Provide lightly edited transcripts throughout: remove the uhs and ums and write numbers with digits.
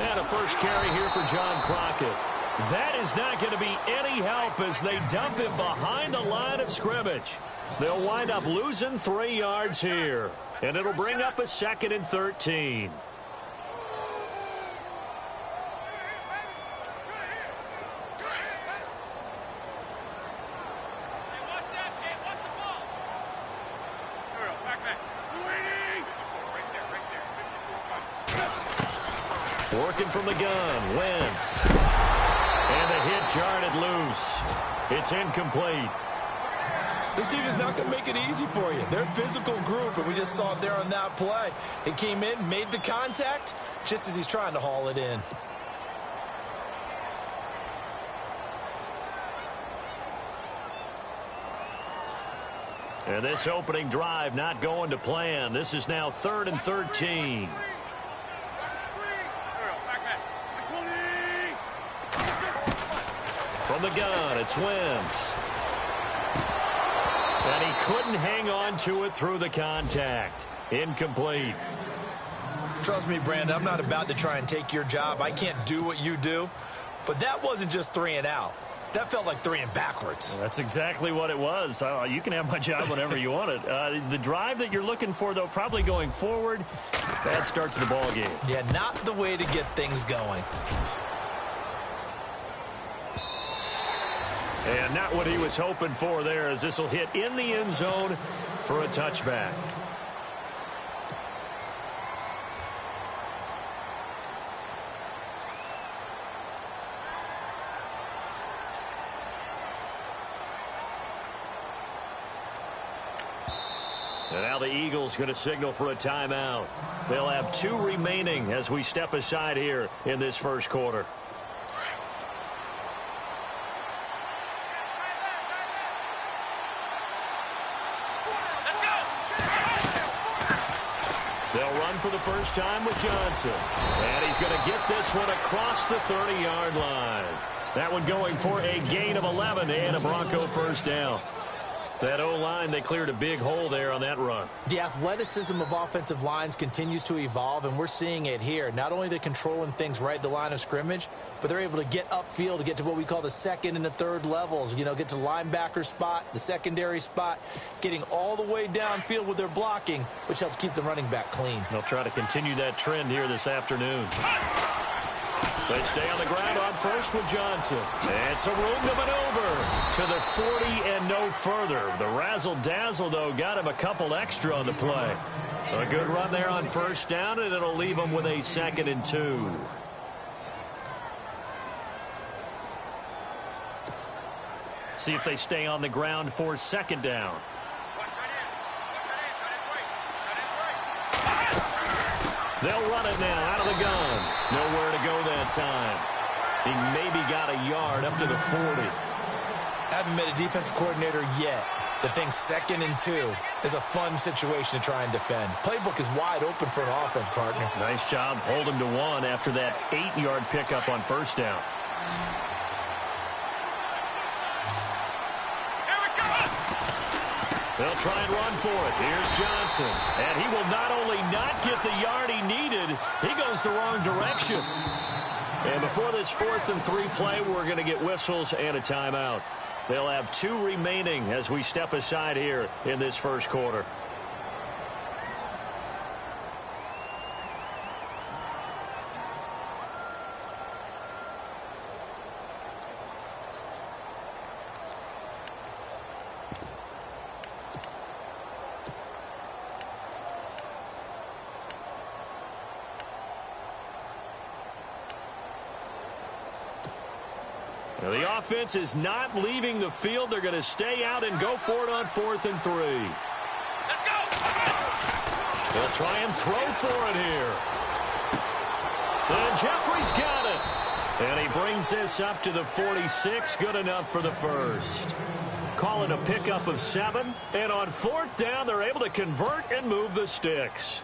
And a first carry here for John Crockett. That is not going to be any help as they dump him behind the line of scrimmage. They'll wind up losing 3 yards here. And it'll bring up a 2nd and 13. Working from the gun, Wentz. And the hit jarred it loose. It's incomplete. This team is not going to make it easy for you. They're a physical group, and we just saw it there on that play. It came in, made the contact, just as he's trying to haul it in. And this opening drive not going to plan. This is now 3rd and 13. From the gun, it's Wentz. And he couldn't hang on to it through the contact. Incomplete. Trust me, Brandon, I'm not about to try and take your job. I can't do what you do. But that wasn't just 3 and out. That felt like 3 and backwards. Well, that's exactly what it was. You can have my job whenever you want it. The drive that you're looking for, though, probably going forward, bad start to the ball game. Yeah, not the way to get things going. And not what he was hoping for there, as this will hit in the end zone for a touchback. And now the Eagles going to signal for a timeout. They'll have 2 remaining as we step aside here in this first quarter. They'll run for the first time with Johnson. And he's going to get this one across the 30-yard line. That one going for a gain of 11 and a Bronco first down. That O-line, they cleared a big hole there on that run. The athleticism of offensive lines continues to evolve, and we're seeing it here. Not only are they controlling things right at the line of scrimmage, but they're able to get upfield to get to what we call the 2nd and the 3rd levels. You know, get to the linebacker spot, the secondary spot, getting all the way downfield with their blocking, which helps keep the running back clean. They'll try to continue that trend here this afternoon. They stay on the ground on first with Johnson. And some room to maneuver to the 40 and no further. The razzle-dazzle, though, got him a couple extra on the play. A good run there on first down, and it'll leave him with a 2nd and 2. See if they stay on the ground for 2nd down. They'll run it now out of the gun. Nowhere to go that time. He maybe got a yard up to the 40. Haven't met a defensive coordinator yet. The thing's 2nd and 2 is a fun situation to try and defend. Playbook is wide open for an offense, partner. Nice job. Hold him to 1 after that 8-yard pickup on first down. They'll try and run for it. Here's Johnson. And he will not only not get the yard he needed, he goes the wrong direction. And before this 4th and 3 play, we're going to get whistles and a timeout. They'll have 2 remaining as we step aside here in this first quarter. Now, the offense is not leaving the field. They're going to stay out and go for it on 4th and 3. Let's go! They'll try and throw for it here. And Jeffrey's got it. And he brings this up to the 46. Good enough for the first. Call it a pickup of 7. And on 4th down, they're able to convert and move the sticks.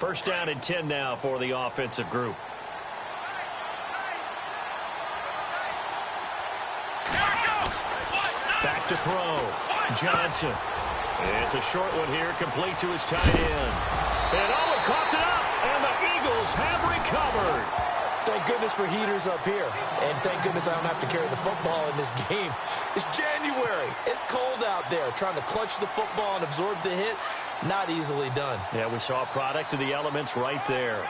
First down and 10 now for the offensive group. Back to throw. Johnson. It's a short one here, complete to his tight end. And he coughed it up, and the Eagles have recovered. Thank goodness for heaters up here. And thank goodness I don't have to carry the football in this game. It's January. It's cold out there. Trying to clutch the football and absorb the hits, not easily done. Yeah, we saw a product of the elements right there.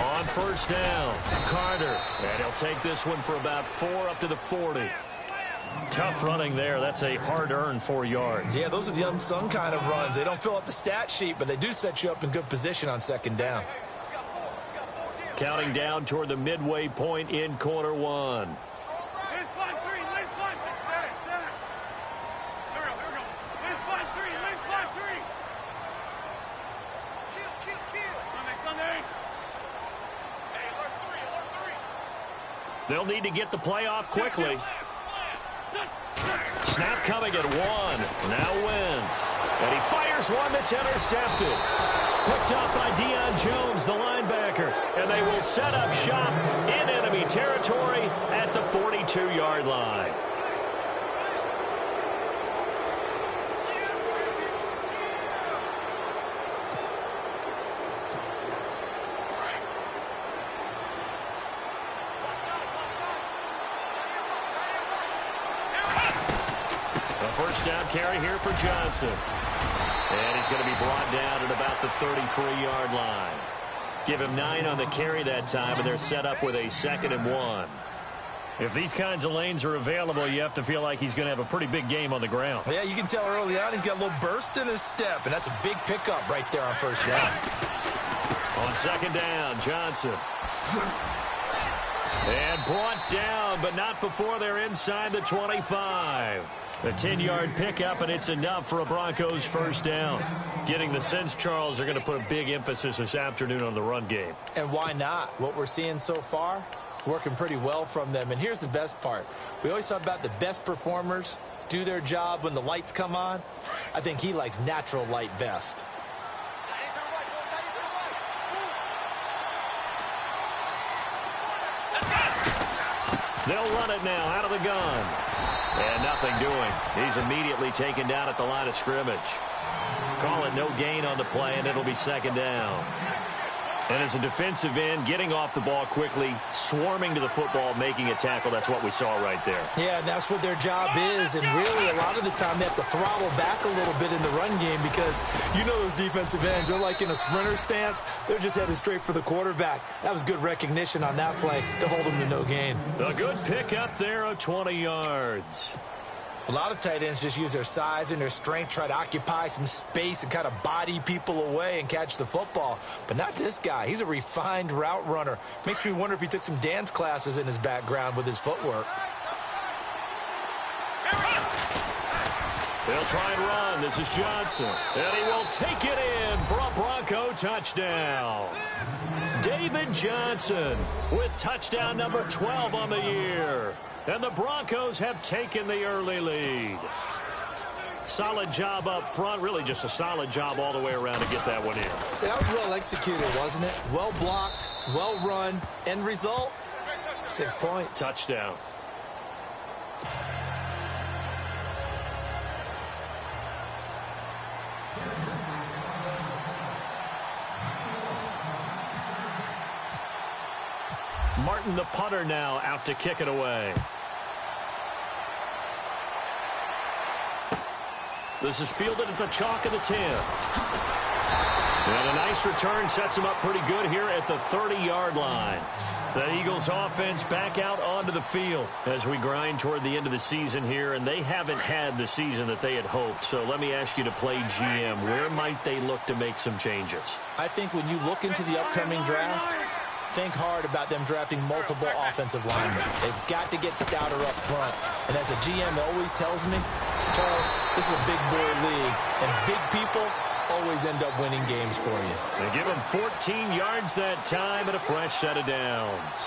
On first down, Carter. And he'll take this one for about 4 up to the 40. Tough running there. That's a hard-earned 4 yards. Yeah, those are the unsung kind of runs. They don't fill up the stat sheet, but they do set you up in good position on second down. Counting down toward the midway point in quarter one. They'll need to get the play off quickly. Snap coming at 1. Now Wentz. And he fires one that's intercepted. Picked up by Deion Jones, the linebacker. And they will set up shop in enemy territory at the 42-yard line. First down carry here for Johnson. And he's going to be brought down at about the 33-yard line. Give him 9 on the carry that time, and they're set up with a 2nd and 1. If these kinds of lanes are available, you have to feel like he's going to have a pretty big game on the ground. Yeah, you can tell early on he's got a little burst in his step, and that's a big pickup right there on first down. On second down, Johnson. And brought down, but not before they're inside the 25. A 10-yard pickup, and it's enough for a Broncos first down. Getting the sense, Charles, they're going to put a big emphasis this afternoon on the run game. And why not? What we're seeing so far, it's working pretty well from them. And here's the best part. We always talk about the best performers do their job when the lights come on. I think he likes natural light best. They'll run it now out of the gun. And nothing doing. He's immediately taken down at the line of scrimmage. Call it no gain on the play, and it'll be second down. And as a defensive end, getting off the ball quickly, swarming to the football, making a tackle, that's what we saw right there. Yeah, and that's what their job is. And really, a lot of the time, they have to throttle back a little bit in the run game because you know those defensive ends, they're like in a sprinter stance. They're just headed straight for the quarterback. That was good recognition on that play to hold them to no gain. A good pick up there of 20 yards. A lot of tight ends just use their size and their strength, try to occupy some space and kind of body people away and catch the football. But not this guy. He's a refined route runner. Makes me wonder if he took some dance classes in his background with his footwork. They'll try and run. This is Johnson. And he will take it in for a Bronco touchdown. David Johnson with touchdown number 12 on the year. And the Broncos have taken the early lead. Solid job up front. Really just a solid job all the way around to get that one in. That was well executed, wasn't it? Well blocked, well run. End result, 6 points. Touchdown. Martin, the punter, now out to kick it away. This is fielded at the chalk of the 10. And a nice return sets him up pretty good here at the 30-yard line. The Eagles offense back out onto the field as we grind toward the end of the season here, and they haven't had the season that they had hoped. So let me ask you to play GM. Where might they look to make some changes? I think when you look into the upcoming draft, think hard about them drafting multiple offensive linemen. They've got to get stouter up front. And as a GM always tells me, Charles, this is a big boy league, and big people always end up winning games for you. They give him 14 yards that time and a fresh set of downs.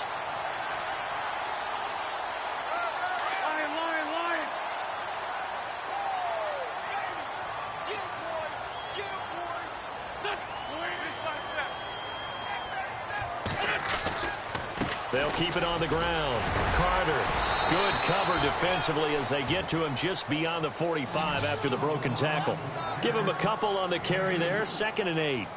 They'll keep it on the ground. Carter, good cover defensively as they get to him just beyond the 45 after the broken tackle. Give him a couple on the carry there, 2nd and 8.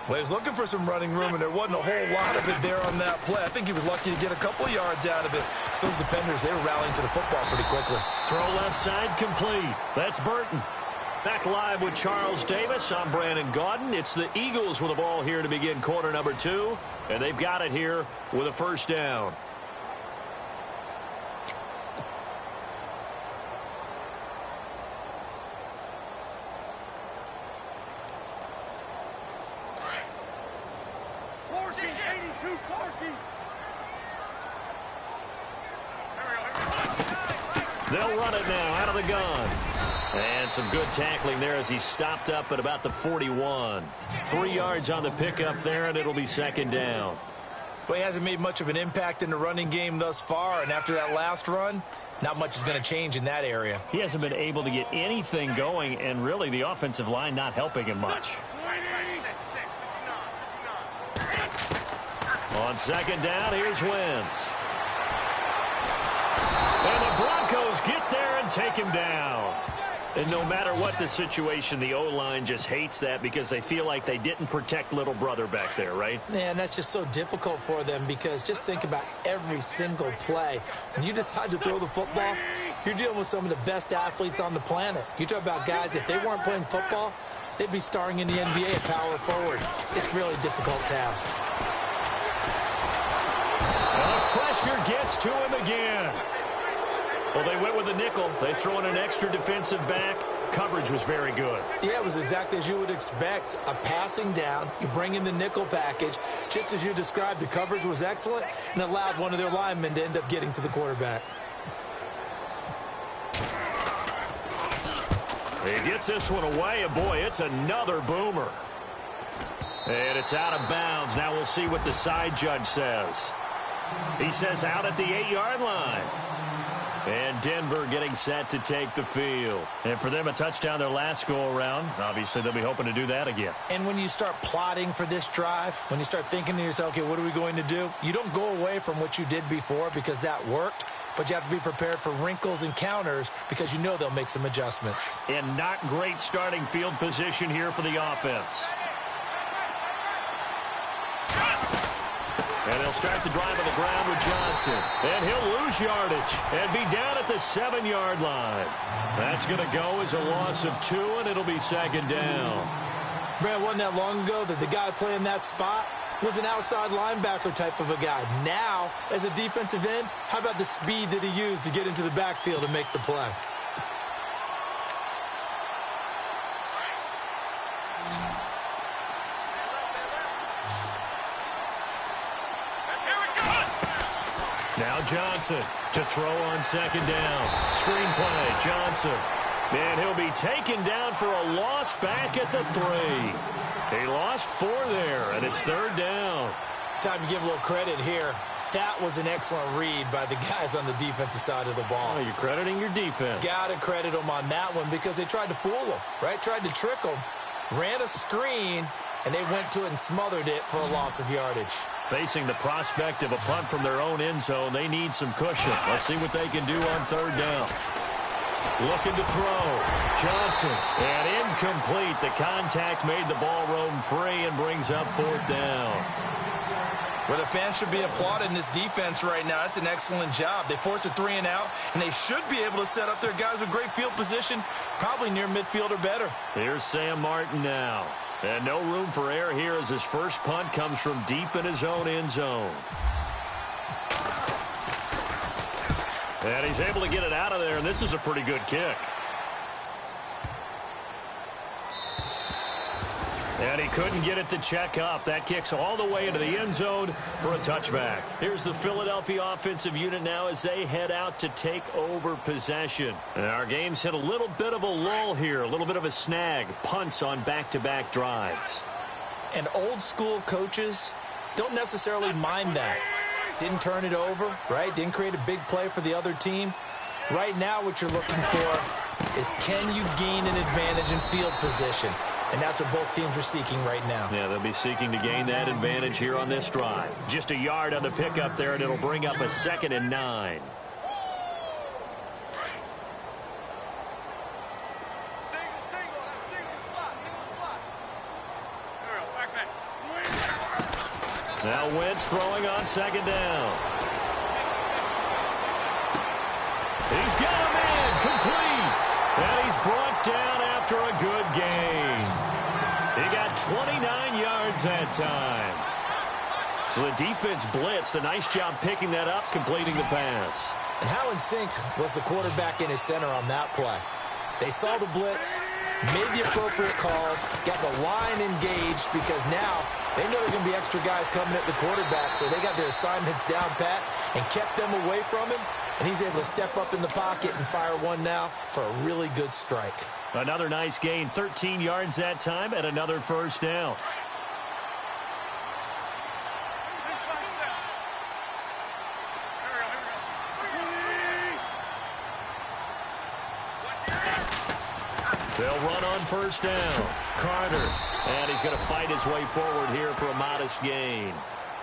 Well, he was looking for some running room, and there wasn't a whole lot of it there on that play. I think he was lucky to get a couple of yards out of it. So those defenders, they were rallying to the football pretty quickly. Throw left side complete. That's Burton. Back live with Charles Davis. I'm Brandon Gaudin. It's the Eagles with the ball here to begin quarter number 2. And they've got it here with a first down. They'll run it now out of the gun. And some good tackling there as he stopped up at about the 41. 3 yards on the pickup there, and it'll be 2nd down. Well, he hasn't made much of an impact in the running game thus far, and after that last run, not much is going to change in that area. He hasn't been able to get anything going, and really the offensive line not helping him much. On 2nd down, here's Wentz. And the Broncos get there and take him down. And no matter what the situation, the O-line just hates that because they feel like they didn't protect little brother back there, right? Man, that's just so difficult for them because just think about every single play. When you decide to throw the football, you're dealing with some of the best athletes on the planet. You talk about guys, if they weren't playing football, they'd be starring in the NBA at power forward. It's a really difficult task. The pressure gets to him again. Well, they went with a nickel. They throw in an extra defensive back. Coverage was very good. Yeah, it was exactly as you would expect. A passing down, you bring in the nickel package. Just as you described, the coverage was excellent and allowed one of their linemen to end up getting to the quarterback. He gets this one away, and boy, it's another boomer. And it's out of bounds. Now we'll see what the side judge says. He says out at the 8-yard line. And Denver getting set to take the field. And for them, a touchdown their last go-around. Obviously, they'll be hoping to do that again. And when you start plotting for this drive, when you start thinking to yourself, okay, what are we going to do? You don't go away from what you did before because that worked. But you have to be prepared for wrinkles and counters because you know they'll make some adjustments. And not great starting field position here for the offense. And he'll start the drive on the ground with Johnson. And he'll lose yardage and be down at the 7-yard line. That's going to go as a loss of 2, and it'll be 2nd down. Brad, wasn't that long ago that the guy playing that spot was an outside linebacker type of a guy. Now, as a defensive end, how about the speed that he used to get into the backfield and make the play? Now Johnson to throw on 2nd down. Screen play, Johnson. And he'll be taken down for a loss back at the 3. He lost 4 there, and it's 3rd down. Time to give a little credit here. That was an excellent read by the guys on the defensive side of the ball. Oh, you're crediting your defense. Got to credit them on that one because they tried to fool them, right? Tried to trick them. Ran a screen, and they went to it and smothered it for a loss of yardage. Facing the prospect of a punt from their own end zone, they need some cushion. Let's see what they can do on 3rd down. Looking to throw. Johnson. And incomplete. The contact made the ball roam free and brings up 4th down. Well, the fans should be applauding this defense right now. It's an excellent job. They force a 3-and-out, and they should be able to set up their guys with great field position, probably near midfield or better. Here's Sam Martin now. And no room for error here as his first punt comes from deep in his own end zone. And he's able to get it out of there, and this is a pretty good kick. And he couldn't get it to check up. That kicks all the way into the end zone for a touchback. Here's the Philadelphia offensive unit now as they head out to take over possession. And our game's hit a little bit of a lull here, a little bit of a snag. Punts on back-to-back drives. And old-school coaches don't necessarily mind that. Didn't turn it over, right? Didn't create a big play for the other team. Right now what you're looking for is can you gain an advantage in field position? and that's what both teams are seeking right now. Yeah, they'll be seeking to gain that advantage here on this drive. Just a yard on the pickup there, and it'll bring up a 2nd and 9. Now Wentz throwing on 2nd down. He's got him in, complete. And he's brought down after a good gain. He got 29 yards that time. So the defense blitzed. A nice job picking that up, completing the pass. And how in sync was the quarterback and his center on that play? They saw the blitz, made the appropriate calls, got the line engaged, because now they know there are going to be extra guys coming at the quarterback, so they got their assignments down pat and kept them away from him, and he's able to step up in the pocket and fire one now for a really good strike. Another nice gain, 13 yards that time, and another 1st down. They'll run on 1st down. Carter. And he's going to fight his way forward here for a modest gain.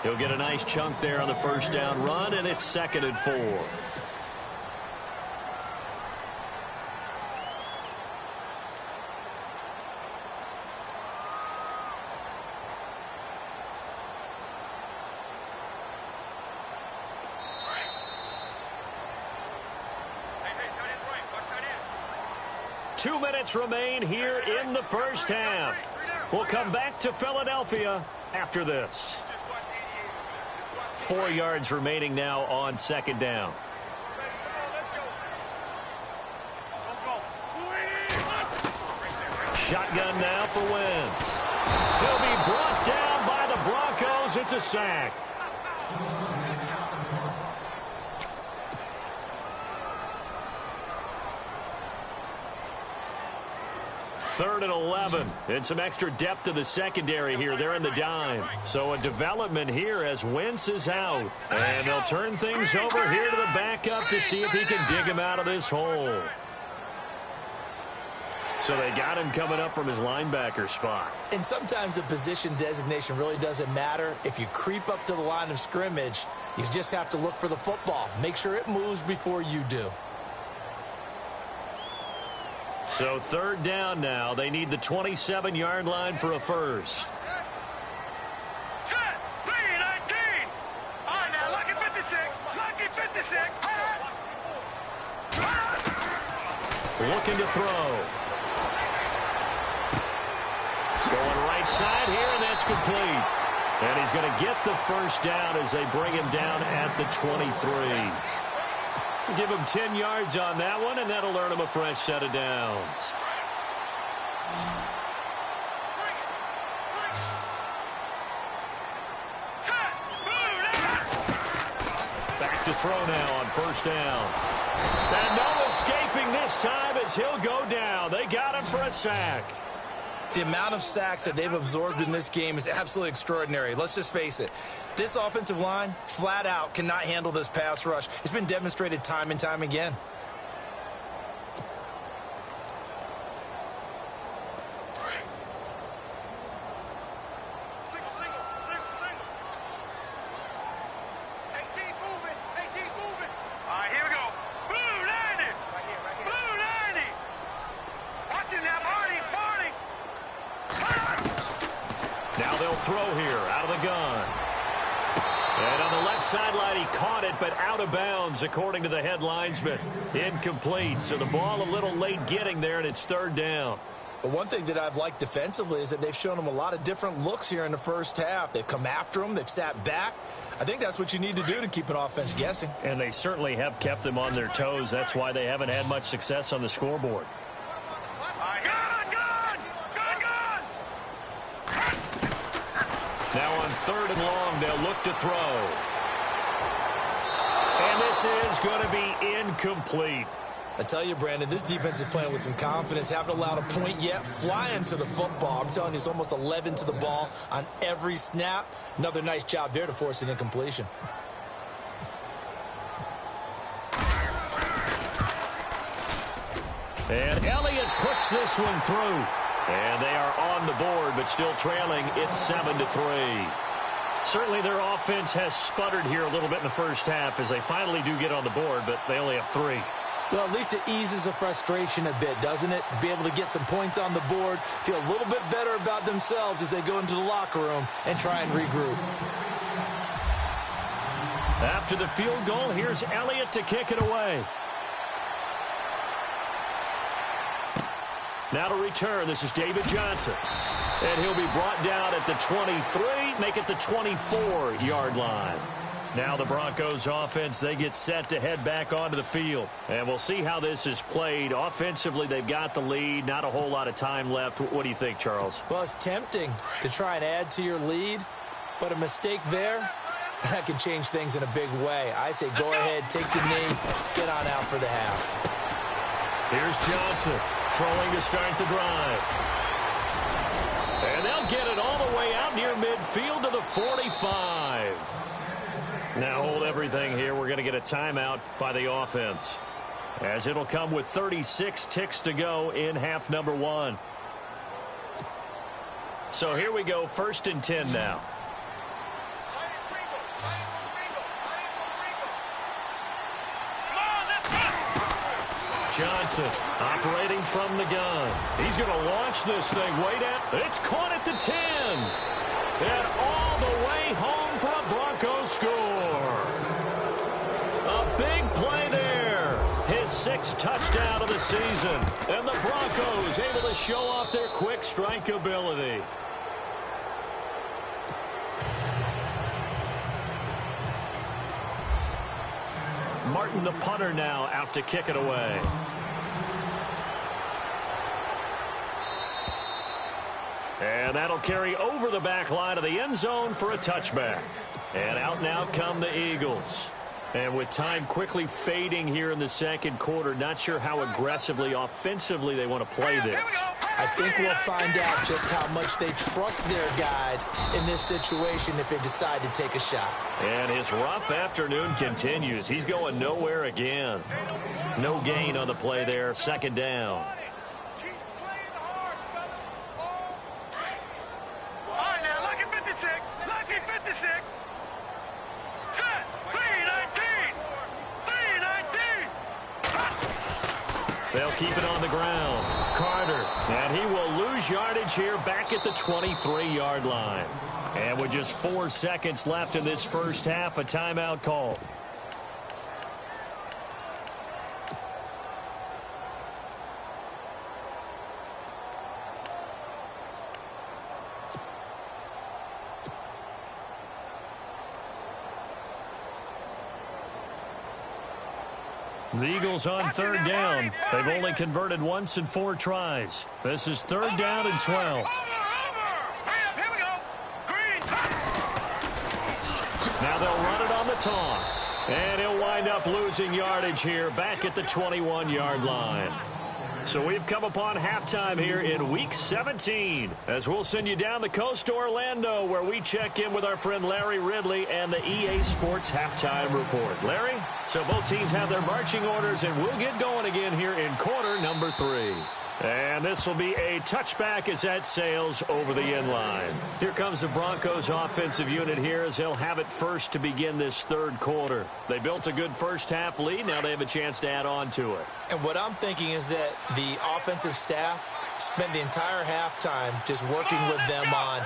He'll get a nice chunk there on the 1st down run, and it's 2nd and 4. Two minutes remain here in the 1st half. We'll come back to Philadelphia after this. 4 yards remaining now on 2nd down. Shotgun now for Wentz. He'll be brought down by the Broncos. It's a sack. 3rd and 11. And some extra depth to the secondary here. They're in the dime. So a development here as Wentz is out. And they'll turn things over here to the backup to see if he can dig him out of this hole. So they got him coming up from his linebacker spot. And sometimes the position designation really doesn't matter. If you creep up to the line of scrimmage, you just have to look for the football. Make sure it moves before you do. So 3rd down now. They need the 27-yard line for a 1st. Set, 3-19. All right, now, lucky 56. Lucky 56. Looking to throw. Going right side here, and that's complete. And he's going to get the 1st down as they bring him down at the 23. Give him 10 yards on that one, and that'll earn him a fresh set of downs. Back to throw now on 1st down. And no escaping this time as he'll go down. They got him for a sack. The amount of sacks that they've absorbed in this game is absolutely extraordinary. Let's just face it. This offensive line, flat out, cannot handle this pass rush. It's been demonstrated time and time again. Now they'll throw here out of the gun. And on the left sideline, he caught it, but out of bounds, according to the head linesman. Incomplete, so the ball a little late getting there, and it's 3rd down. But one thing that I've liked defensively is that they've shown them a lot of different looks here in the 1st half. They've come after them. They've sat back. I think that's what you need to do to keep an offense guessing. And they certainly have kept them on their toes. That's why they haven't had much success on the scoreboard. Now on 3rd and long, they'll look to throw. And this is going to be incomplete. I tell you, Brandon, this defense is playing with some confidence. Haven't allowed a point yet. Flying to the football. I'm telling you, it's almost 11 to the ball on every snap. Another nice job there to force an incompletion. And Elliott puts this one through. And they are on the board, but still trailing. It's 7-3. Certainly their offense has sputtered here a little bit in the first half as they finally do get on the board, but they only have 3. Well, at least it eases the frustration a bit, doesn't it? To be able to get some points on the board, feel a little bit better about themselves as they go into the locker room and try and regroup. After the field goal, here's Elliott to kick it away. Now to return, this is David Johnson. And he'll be brought down at the 23, make it the 24-yard line. Now the Broncos offense, they get set to head back onto the field. And we'll see how this is played. Offensively, they've got the lead. Not a whole lot of time left. What do you think, Charles? Well, it's tempting to try and add to your lead, but a mistake there, that can change things in a big way. I say go ahead, take the knee, get on out for the half. Here's Johnson throwing to start the drive. And they'll get it all the way out near midfield to the 45. Now hold everything here. We're going to get a timeout by the offense, as it'll come with 36 ticks to go in half number 1. So here we go, 1st and 10 now. Johnson operating from the gun. He's going to launch this thing way down. It's caught at the 10. And all the way home for a Broncos score. A big play there. His 6th touchdown of the season. And the Broncos able to show off their quick strike ability. Martin, the punter, now out to kick it away. And that'll carry over the back line of the end zone for a touchback. And out now come the Eagles. And with time quickly fading here in the second quarter, not sure how aggressively, offensively they want to play this. I think we'll find out just how much they trust their guys in this situation if they decide to take a shot. And his rough afternoon continues. He's going nowhere again. No gain on the play there. 2nd down. They'll keep it on the ground. Carter, and he will lose yardage here back at the 23-yard line. And with just 4 seconds left in this first half, a timeout call. The Eagles on 3rd down. They've only converted once in 4 tries. This is 3rd down and 12. Now they'll run it on the toss. And he'll wind up losing yardage here back at the 21-yard line. So we've come upon halftime here in Week 17, as we'll send you down the coast to Orlando, where we check in with our friend Larry Ridley and the EA Sports Halftime Report. Larry, so both teams have their marching orders, and we'll get going again here in quarter number 3. And this will be a touchback as that sails over the end line. Here comes the Broncos offensive unit here as they'll have it first to begin this 3rd quarter. They built a good first half lead. Now they have a chance to add on to it. And what I'm thinking is that the offensive staff spent the entire halftime just working with them on,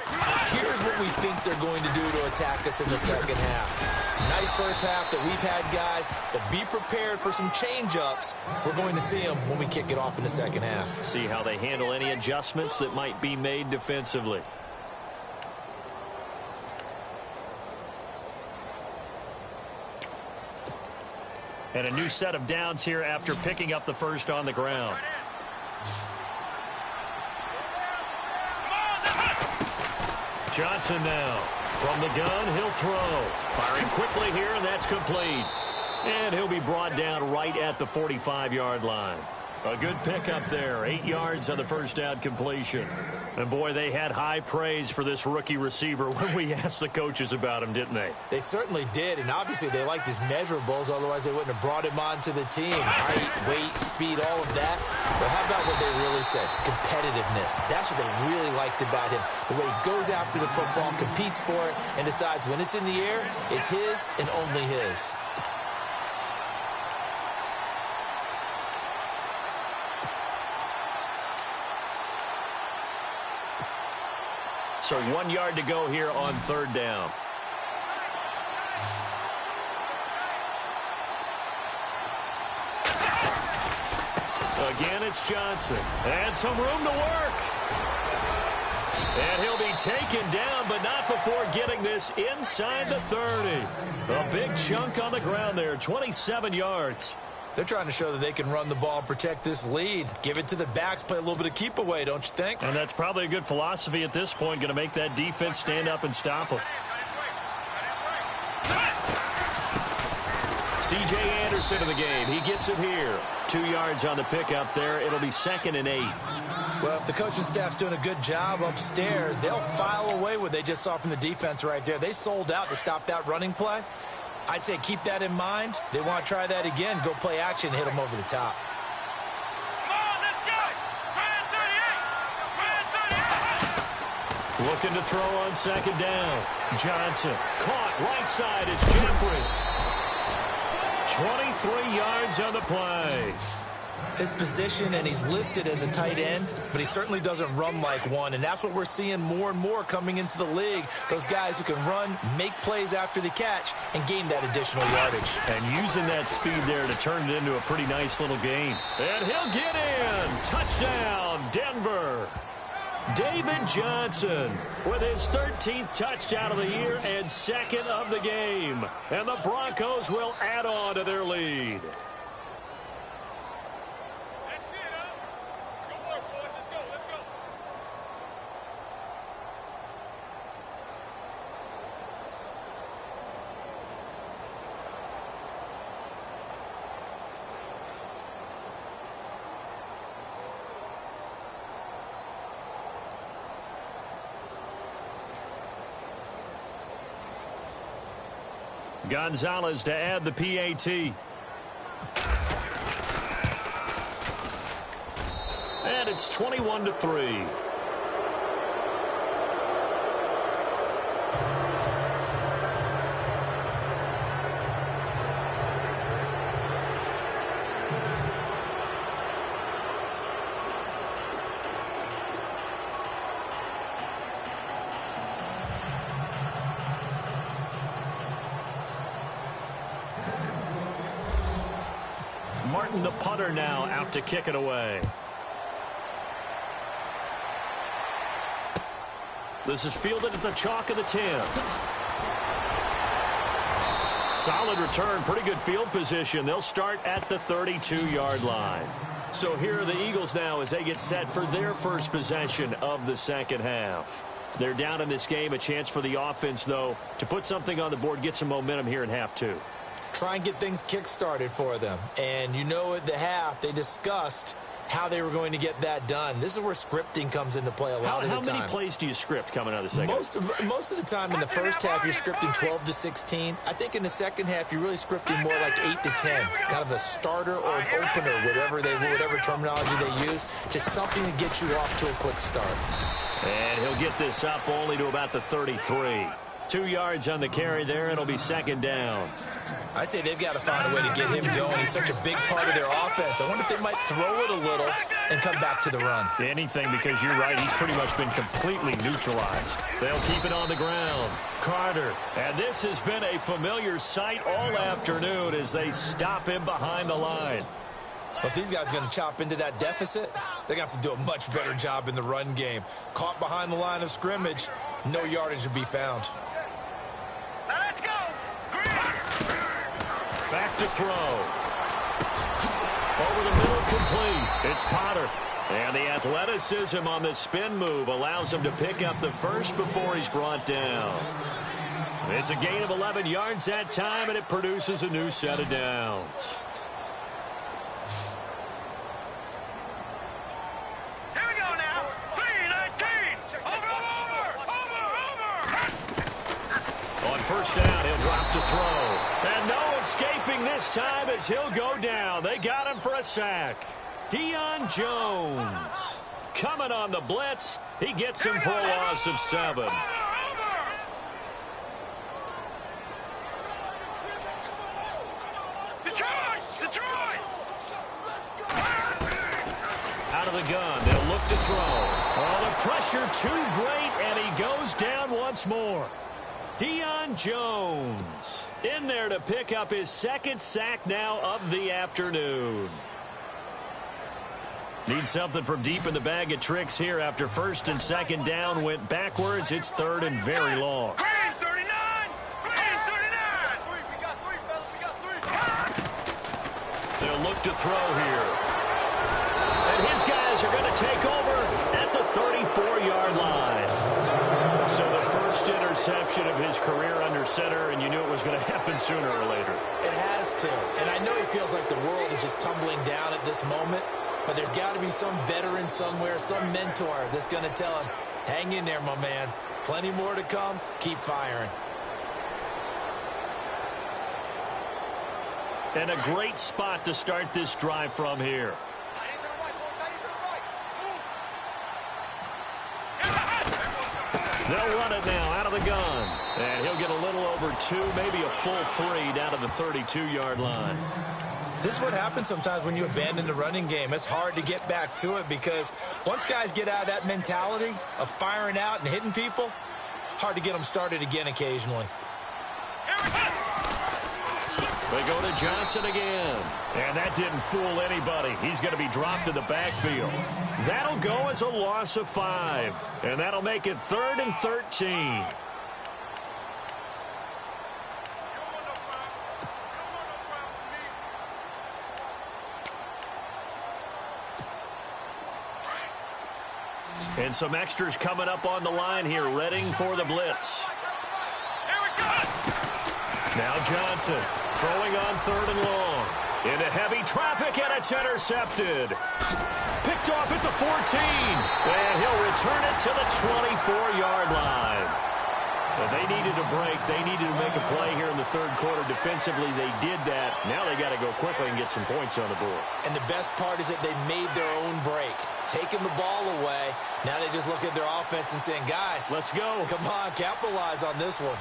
here's what we think they're going to do to attack us in the second half. Nice first half that we've had, guys, but be prepared for some change-ups. We're going to see them when we kick it off in the second half. See how they handle any adjustments that might be made defensively. And a new set of downs here after picking up the first on the ground. Johnson now. From the gun, he'll throw. Firing quickly here, and that's complete. And he'll be brought down right at the 45-yard line. A good pickup there. 8 yards on the first down completion. And, boy, they had high praise for this rookie receiver when we asked the coaches about him, didn't they? They certainly did, and obviously they liked his measurables. Otherwise, they wouldn't have brought him onto the team. Height, weight, speed, all of that. But how about what they really said? Competitiveness. That's what they really liked about him. The way he goes after the football, competes for it, and decides when it's in the air, it's his and only his. So 1 yard to go here on third down. Again, it's Johnson. And some room to work. And he'll be taken down, but not before getting this inside the 30. A big chunk on the ground there, 27 yards. They're trying to show that they can run the ball and protect this lead. Give it to the backs, play a little bit of keep away, don't you think? And that's probably a good philosophy at this point, going to make that defense stand up and stop them. C.J. Anderson in the game. He gets it here. 2 yards on the pickup there. It'll be 2nd and 8. Well, if the coaching staff's doing a good job upstairs, they'll file away what they just saw from the defense right there. They sold out to stop that running play. I'd say keep that in mind. They want to try that again. Go play action and hit them over the top. Come on, let's go. Brand 38. Looking to throw on 2nd down. Johnson caught right side. It's Jeffrey. 23 yards on the play. His position, and he's listed as a tight end, but he certainly doesn't run like one, and that's what we're seeing more and more coming into the league. Those guys who can run, make plays after the catch, and gain that additional yardage. And using that speed there to turn it into a pretty nice little game. And he'll get in. Touchdown, Denver. David Johnson with his 13th touchdown of the year and 2nd of the game. And the Broncos will add on to their lead. Gonzalez to add the PAT. And it's 21-3. Martin, the punter, now out to kick it away. This is fielded at the chalk of the 10. Solid return, pretty good field position. They'll start at the 32-yard line. So here are the Eagles now as they get set for their first possession of the second half. They're down in this game. A chance for the offense, though, to put something on the board, get some momentum here in half two. Try and get things kick-started for them. And you know at the half, they discussed how they were going to get that done. This is where scripting comes into play a lot of the time. How many plays do you script coming out of the second? Most of the time in the first half, you're scripting 12 to 16. I think in the second half, you're really scripting more like 8 to 10. Kind of a starter or an opener, whatever terminology they use. Just something to get you off to a quick start. And he'll get this up only to about the 33. 2 yards on the carry there. It'll be second down. I'd say they've got to find a way to get him going. He's such a big part of their offense. I wonder if they might throw it a little and come back to the run. Anything, because you're right. He's pretty much been completely neutralized. They'll keep it on the ground. Carter. And this has been a familiar sight all afternoon as they stop him behind the line. But these guys are going to chop into that deficit. They're going to have to do a much better job in the run game. Caught behind the line of scrimmage, no yardage to be found. Now let's go. Back to throw. Over the middle, complete. It's Potter. And the athleticism on the spin move allows him to pick up the first before he's brought down. It's a gain of 11 yards that time, and it produces a new set of downs. first down. He'll drop to throw. And no escaping this time as he'll go down. They got him for a sack. Deion Jones coming on the blitz. He gets him for a loss of 7. Out of the gun, they'll look to throw. Oh, the pressure too great, and he goes down once more. Deion Jones in there to pick up his second sack now of the afternoon. Need something from deep in the bag of tricks here after first and second down went backwards. It's third and very long. Green 39! Green 39! We got three, fellas. We got three. They'll look to throw here. And his guys are going to take over at the 34-yard line. So the first interception of his career under center, and you knew it was going to happen sooner or later. It has to. And I know he feels like the world is just tumbling down at this moment, but there's got to be some veteran somewhere, some mentor that's going to tell him, hang in there, my man. Plenty more to come. Keep firing. And a great spot to start this drive from here. They'll run it now out of the gun. And he'll get a little over 2, maybe a full 3 down to the 32-yard line. This is what happens sometimes when you abandon the running game. It's hard to get back to it because once guys get out of that mentality of firing out and hitting people, hard to get them started again occasionally. They go to Johnson again. And that didn't fool anybody. He's going to be dropped in the backfield. That'll go as a loss of 5. And that'll make it 3rd and 13. And some extras coming up on the line here, readying for the blitz. Now Johnson throwing on 3rd and long. Into heavy traffic, and it's intercepted. Picked off at the 14. And he'll return it to the 24-yard line. Well, they needed a break. They needed to make a play here in the third quarter. Defensively, they did that. Now they got to go quickly and get some points on the board. And the best part is that they made their own break. Taking the ball away. Now they just look at their offense and saying, guys, let's go. Come on, capitalize on this one.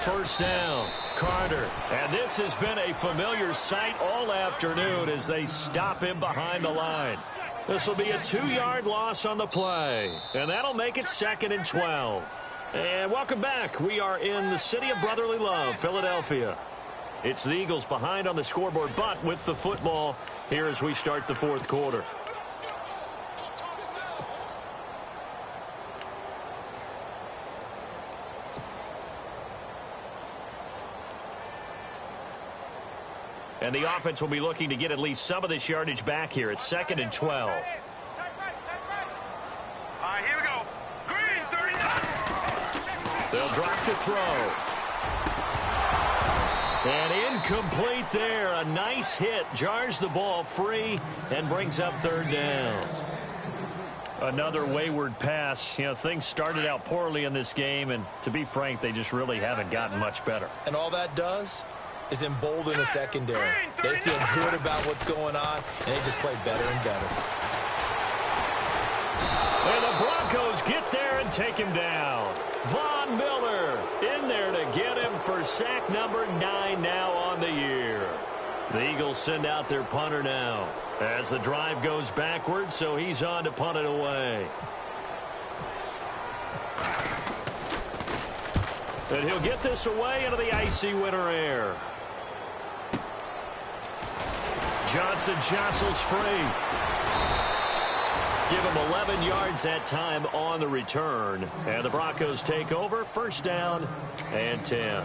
First down, Carter. And this has been a familiar sight all afternoon as they stop him behind the line. This will be a 2-yard loss on the play. And that'll make it 2nd and 12. And welcome back. We are in the city of brotherly love, Philadelphia. It's the Eagles behind on the scoreboard, but with the football here as we start the fourth quarter. And the offense will be looking to get at least some of this yardage back here. It's 2nd and 12. All right, here we go. Green 39. They'll drop to throw. And incomplete there. A nice hit. Jars the ball free and brings up 3rd down. Another wayward pass. You know, things started out poorly in this game, and to be frank, they just really haven't gotten much better. And all that does is embolden the secondary. They feel good about what's going on, and they just play better and better. And the Broncos get there and take him down. Von Miller in there to get him for sack number 9 now on the year. The Eagles send out their punter now as the drive goes backwards, so he's on to punt it away. And he'll get this away into the icy winter air. Johnson jostles free. Give him 11 yards that time on the return. And the Broncos take over. First down and 10.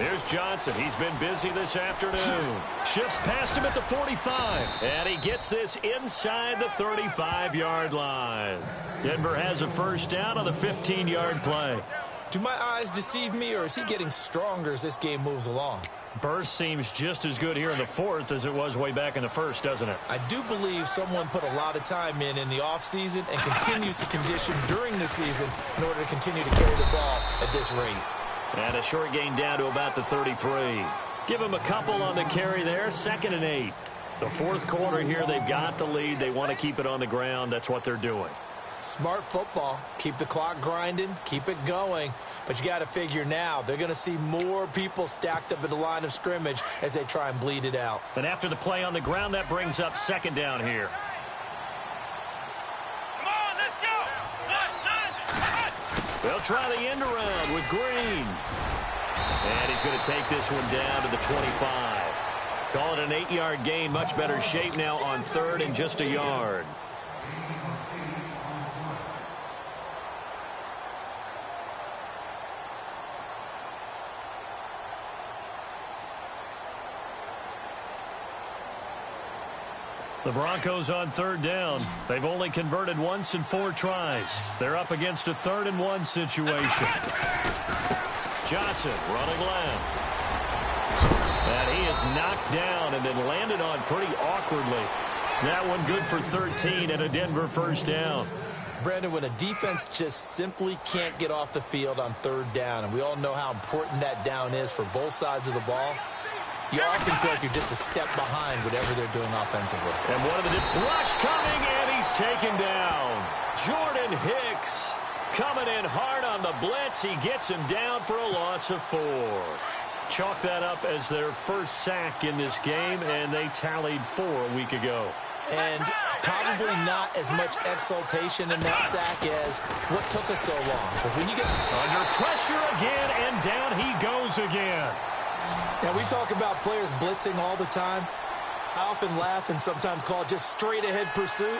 Here's Johnson. He's been busy this afternoon. Shifts past him at the 45. And he gets this inside the 35-yard line. Denver has a first down on the 15-yard play. Do my eyes deceive me, or is he getting stronger as this game moves along? Burst seems just as good here in the fourth as it was way back in the first, doesn't it? I do believe someone put a lot of time in the offseason and continues to condition during the season in order to continue to carry the ball at this rate. And a short gain down to about the 33. Give him a couple on the carry there. 2nd and 8. The fourth quarter here, they've got the lead. They want to keep it on the ground. That's what they're doing. Smart football. Keep the clock grinding. Keep it going. But you got to figure now, they're going to see more people stacked up at the line of scrimmage as they try and bleed it out. And after the play on the ground, that brings up 2nd down here. They'll try the end around with Green. And he's going to take this one down to the 25. Call it an 8-yard gain. Much better shape now on 3rd and just a yard. The Broncos on 3rd down. They've only converted once in 4 tries. They're up against a 3rd and 1 situation. Johnson running left. And he is knocked down and then landed on pretty awkwardly. That one good for 13 and a Denver first down. Brandon, when a defense just simply can't get off the field on 3rd down, and we all know how important that down is for both sides of the ball, you often feel like you're just a step behind whatever they're doing offensively. And one of the rush coming, and he's taken down. Jordan Hicks coming in hard on the blitz. He gets him down for a loss of 4. Chalk that up as their first sack in this game, and they tallied 4 a week ago. And probably not as much exultation in that sack as what took us so long. Because when you get under pressure again, and down he goes again. Now, we talk about players blitzing all the time. I often laugh and sometimes call it just straight-ahead pursuit.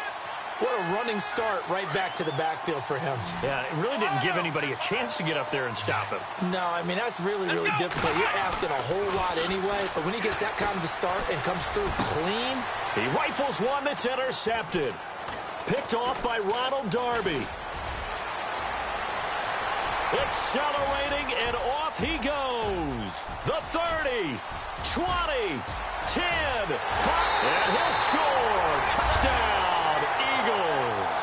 What a running start right back to the backfield for him. Yeah, it really didn't give anybody a chance to get up there and stop him. No, I mean, that's really, really difficult. You're asking a whole lot anyway, but when he gets that kind of a start and comes through clean. He rifles one that's intercepted. Picked off by Ronald Darby. Accelerating, and off he goes. The 30, 20, 10, 5, and he'll score. Touchdown, Eagles.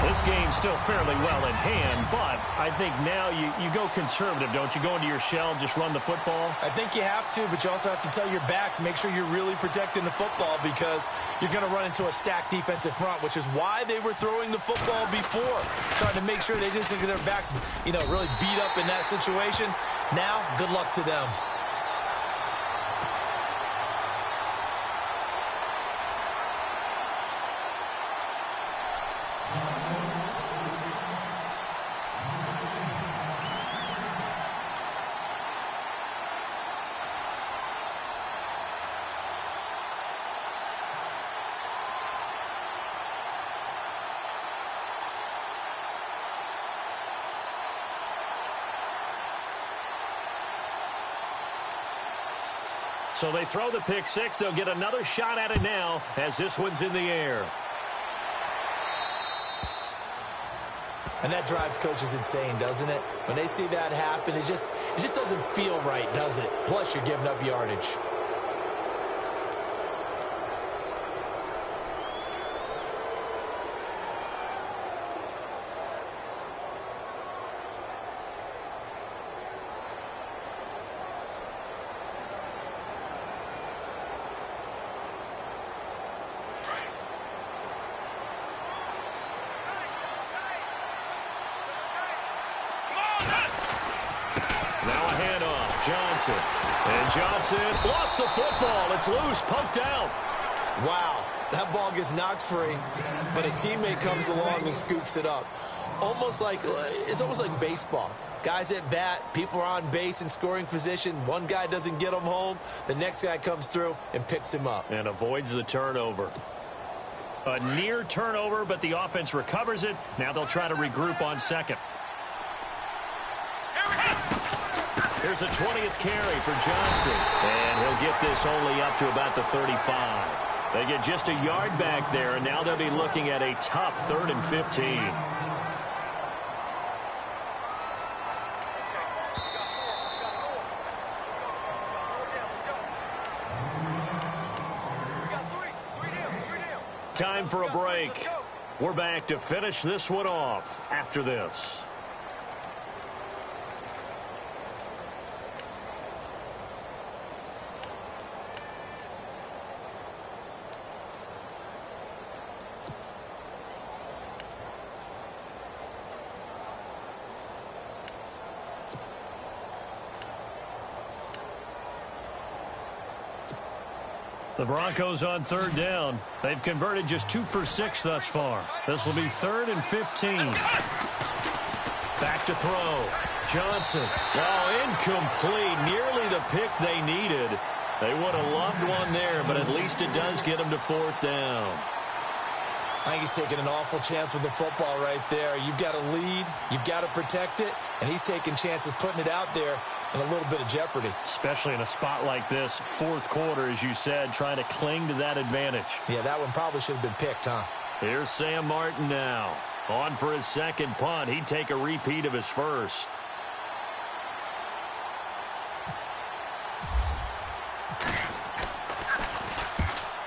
This game's still fairly well in hand, but I think now you go conservative, don't you? Go into your shell, just run the football? I think you have to, but you also have to tell your backs, make sure you're really protecting the football because you're going to run into a stacked defensive front, which is why they were throwing the football before, trying to make sure they just get their backs, really beat up in that situation. Now, good luck to them. So they throw the pick six. They'll get another shot at it now as this one's in the air. And that drives coaches insane, doesn't it? When they see that happen, it just doesn't feel right, does it? Plus, you're giving up yardage. Johnson. And Johnson lost the football. It's loose, punked out. Wow, that ball gets knocked free, but a teammate comes along and scoops it up. It's almost like baseball. Guys at bat, people are on base in scoring position. One guy doesn't get him home. The next guy comes through and picks him up. And avoids the turnover. A near turnover, but the offense recovers it. Now they'll try to regroup on second. Here's a 20th carry for Johnson. And he'll get this only up to about the 35. They get just a yard back there, and now they'll be looking at a tough 3rd and 15. Time for a break. We're back to finish this one off after this. The Broncos on 3rd down. They've converted just 2 for 6 thus far. This will be 3rd and 15. Back to throw. Johnson. Oh, incomplete. Nearly the pick they needed. They would have loved one there, but at least it does get them to 4th down. I think he's taking an awful chance with the football right there. You've got to lead. You've got to protect it. And he's taking chances putting it out there in a little bit of jeopardy. Especially in a spot like this, 4th quarter, as you said, trying to cling to that advantage. Yeah, that one probably should have been picked, huh? Here's Sam Martin now. On for his 2nd punt. He'd take a repeat of his 1st.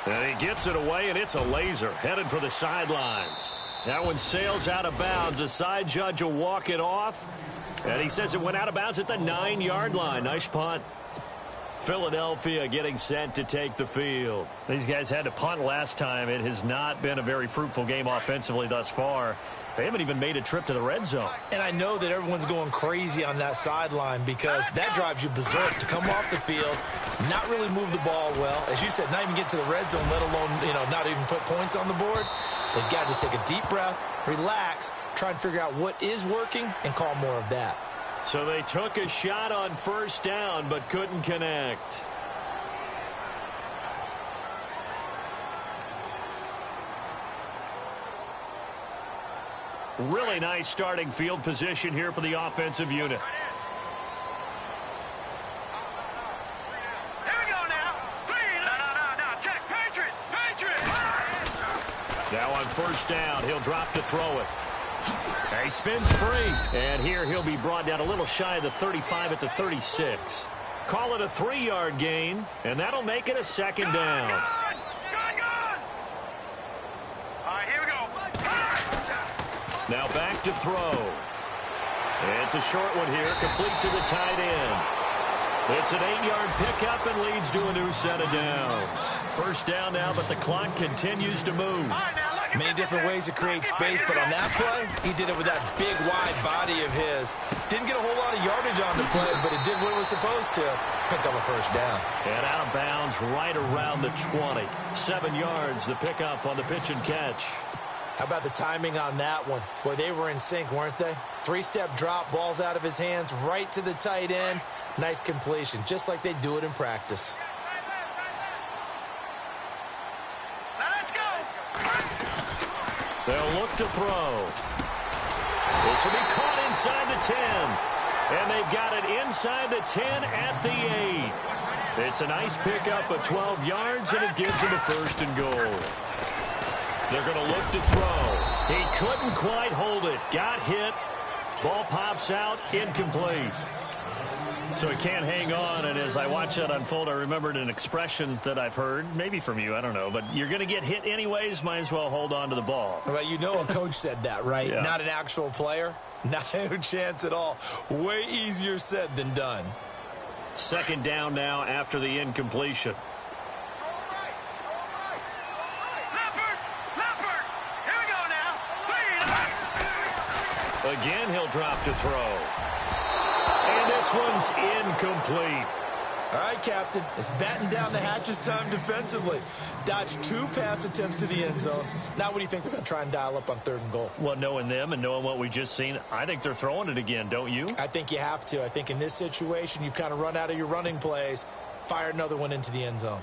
And he gets it away, and it's a laser. Headed for the sidelines. That one sails out of bounds. The side judge will walk it off. And he says it went out of bounds at the 9-yard line. Nice punt. Philadelphia getting set to take the field. These guys had to punt last time. It has not been a very fruitful game offensively thus far. They haven't even made a trip to the red zone. And I know that everyone's going crazy on that sideline because that drives you berserk to come off the field, not really move the ball well. As you said, not even get to the red zone, let alone, not even put points on the board. They've got to just take a deep breath, relax, try and figure out what is working and call more of that. So they took a shot on 1st down but couldn't connect. Really nice starting field position here for the offensive unit. Here we go now. No. Check. Patriot. Now on 1st down, he'll drop to throw it. He spins free. And here he'll be brought down a little shy of the 35 at the 36. Call it a 3-yard gain, and that'll make it a 2nd down. Gone. All right, here we go. Now back to throw. It's a short one here, complete to the tight end. It's an 8-yard pickup and leads to a new set of downs. 1st down now, but the clock continues to move. Many different ways to create space, but on that play, he did it with that big, wide body of his. Didn't get a whole lot of yardage on the play, but it did what it was supposed to. Picked up a 1st down. And out of bounds right around the 20. 7 yards, the pickup on the pitch and catch. How about the timing on that one? Boy, they were in sync, weren't they? 3-step drop, balls out of his hands, right to the tight end. Nice completion, just like they do it in practice. They'll look to throw. This will be caught inside the 10. And they've got it inside the 10 at the 8. It's a nice pickup of 12 yards, and it gives them a 1st and goal. They're going to look to throw. He couldn't quite hold it. Got hit. Ball pops out. Incomplete. So he can't hang on, and as I watch that unfold, I remembered an expression that I've heard, maybe from you, I don't know, but you're going to get hit anyways, might as well hold on to the ball. Well, a coach said that, right? Yeah. Not an actual player. No chance at all. Way easier said than done. 2nd down now after the incompletion. Leopard. Here we go now. Again, he'll drop to throw. And this one's incomplete. All right, Captain. It's batten down the hatches time defensively. Dodged 2 pass attempts to the end zone. Now what do you think they're going to try and dial up on 3rd and goal? Well, knowing them and knowing what we just seen, I think they're throwing it again, don't you? I think you have to. I think in this situation, you've kind of run out of your running plays. Fire another one into the end zone.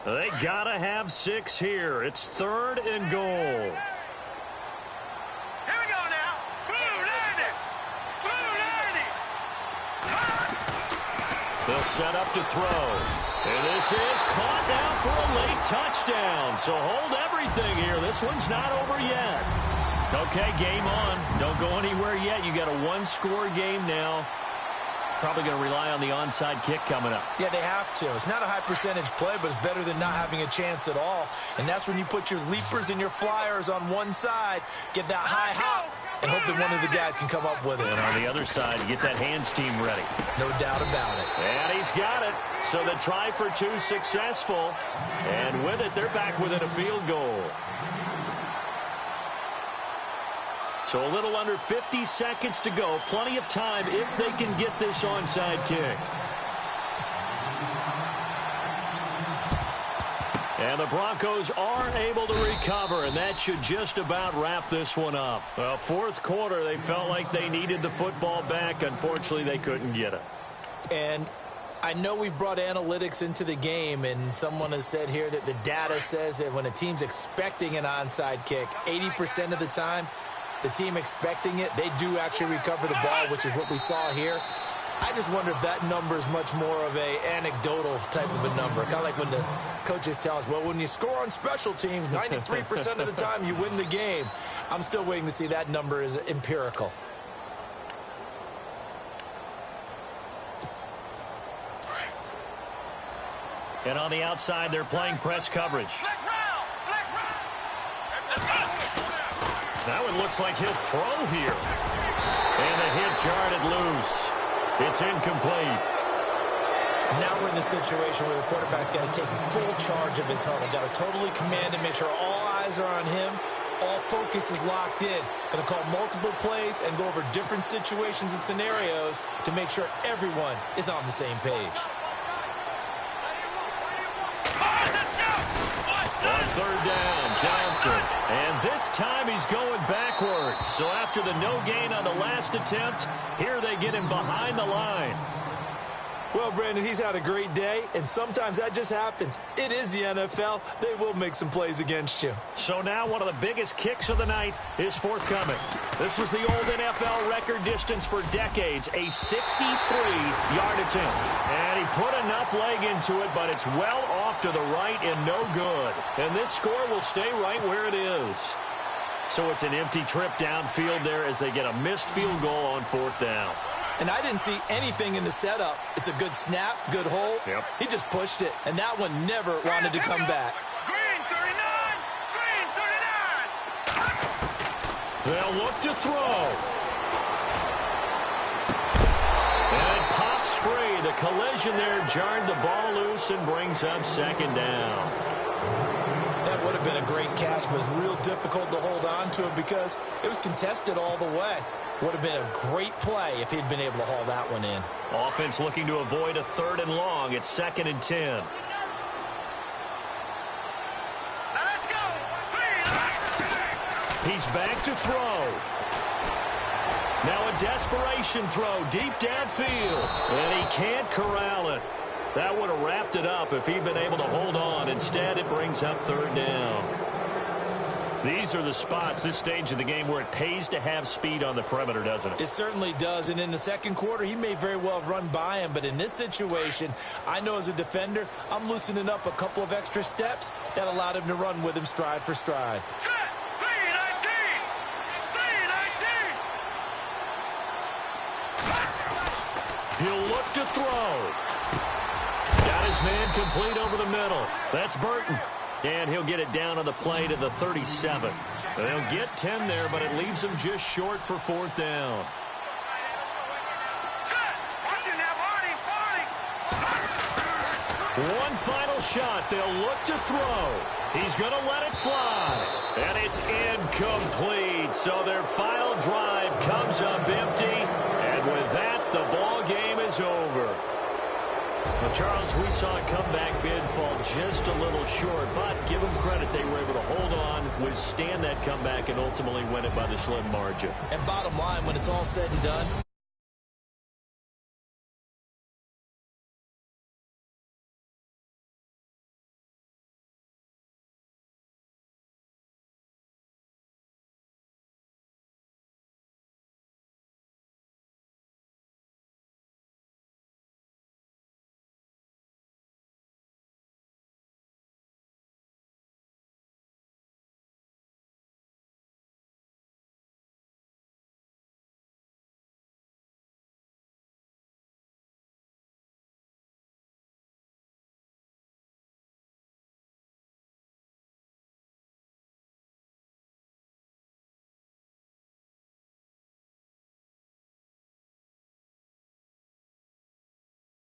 They gotta have 6 here. It's 3rd and goal. Here we go now. They'll set up to throw. And this is caught now for a late touchdown. So hold everything here. This one's not over yet. Okay, game on. Don't go anywhere yet. You got a 1-score game now. Probably going to rely on the onside kick coming up. Yeah, they have to. It's not a high percentage play, but it's better than not having a chance at all. And that's when you put your leapers and your flyers on one side, get that high hop, and hope that one of the guys can come up with it. And on the other side, you get that hands team ready. No doubt about it. And he's got it. So the try for 2 successful. And with it, they're back within a field goal. So a little under 50 seconds to go. Plenty of time if they can get this onside kick. And the Broncos are able to recover, and that should just about wrap this one up. Well, 4th quarter, they felt like they needed the football back. Unfortunately, they couldn't get it. And I know we brought analytics into the game, and someone has said here that the data says that when a team's expecting an onside kick, 80% of the time, the team expecting it, they do actually recover the ball, which is what we saw here. I just wonder if that number is much more of a anecdotal type of a number. Kind of like when the coaches tell us, well, when you score on special teams, 93% of the time you win the game. I'm still waiting to see that number is empirical. And on the outside, they're playing press coverage. That one looks like he'll throw here. And the hit jarred it loose. It's incomplete. Now we're in the situation where the quarterback's got to take full charge of his huddle. Got to totally command and make sure all eyes are on him. All focus is locked in. Going to call multiple plays and go over different situations and scenarios to make sure everyone is on the same page. On 3rd down, Johnson. And this time he's going backwards. So after the no gain on the last attempt, here they get him behind the line. Well, Brandon, he's had a great day, and sometimes that just happens. It is the NFL. They will make some plays against you. So now one of the biggest kicks of the night is forthcoming. This was the old NFL record distance for decades, a 63-yard attempt. And he put enough leg into it, but it's well off to the right and no good. And this score will stay right where it is. So it's an empty trip downfield there as they get a missed field goal on 4th down. And I didn't see anything in the setup. It's a good snap, good hold. Yep. He just pushed it, and that one never wanted to come back. Green 39! Green 39! They'll look to throw. And it pops free. The collision there jarred the ball loose and brings up 2nd down. That would have been a great catch, but it was real difficult to hold on to it because it was contested all the way. Would have been a great play if he'd been able to haul that one in. Offense looking to avoid a 3rd and long. It's 2nd and 10. Now let's go! He's back to throw. Now a desperation throw deep downfield. And he can't corral it. That would have wrapped it up if he'd been able to hold on. Instead, it brings up 3rd down. These are the spots, this stage of the game, where it pays to have speed on the perimeter, doesn't it? It certainly does, and in the 2nd quarter, he may very well run by him, but in this situation, I know as a defender, I'm loosening up a couple of extra steps that allowed him to run with him stride for stride. Set! 319! 319! He'll look to throw. Got his man complete over the middle. That's Burton. And he'll get it down on the play to the 37. They'll get 10 there, but it leaves them just short for 4th down. Set! Watch it now, Barney! One final shot. They'll look to throw. He's going to let it fly. And it's incomplete. So their final drive comes up empty. And with that, the ball game is over. Well, Charles, we saw a comeback bid fall just a little short, but give them credit. They were able to hold on, withstand that comeback, and ultimately win it by the slim margin. And bottom line, when it's all said and done,